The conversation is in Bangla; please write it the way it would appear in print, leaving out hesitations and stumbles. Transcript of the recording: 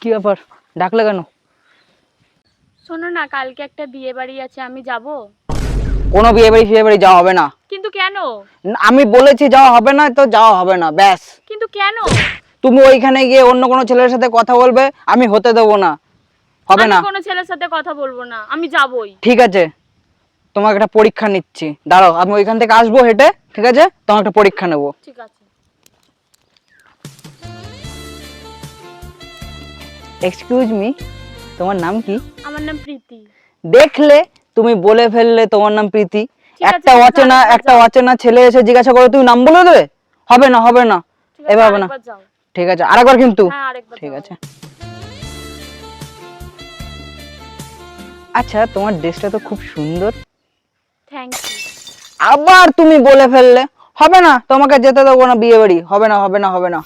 কি ব্যাপার, ডাকলে কেন? শোনো না, কালকে একটা বিয়ে বাড়ি আছে, আমি যাব। কোনো বিয়ে বাড়ি যাওয়া হবে না। কিন্তু কেন? আমি বলেছি যাওয়া হবে না তো যাওয়া হবে না, ব্যাস। কিন্তু কেন? তুমি ওইখানে গিয়ে অন্য কোনো ছেলের সাথে কথা বলবে, আমি হতে দেবো না, হবে না। আমি কোনো ছেলের সাথে কথা বলবো না, আমি যাবই। ঠিক আছে, তোমাকে একটা পরীক্ষা নিচ্ছি, দাঁড়াও আমি ওইখান থেকে আসবো হেঁটে, ঠিক আছে? তোমাকে একটা পরীক্ষা নেবো। ঠিক আছে। এক্সকিউজ মি, তোমার নাম কি? আমার নাম প্রীতি। দেখলে, তুমি বলে ফেললে তোমার নাম প্রীতি। ঠিক আছে, একটা অচেনা ছেলে এসে জিজ্ঞাসা করে তুমি নাম বলে দেবে? হবে না, হবে না, ঠিক আছে, এবার হবে না। আরেকবার যাও। ঠিক আছে, আরেকবার কিন্তু। হ্যাঁ, আরেকবার ঠিক যাও। আছে। আচ্ছা, তোমার ড্রেসটা তো খুব সুন্দর। Thank you. আবার তুমি বলে ফেললে। হবে না, তোমাকে যেতে দেবো না বিয়ে বাড়ি, হবে না, হবে না, হবে না।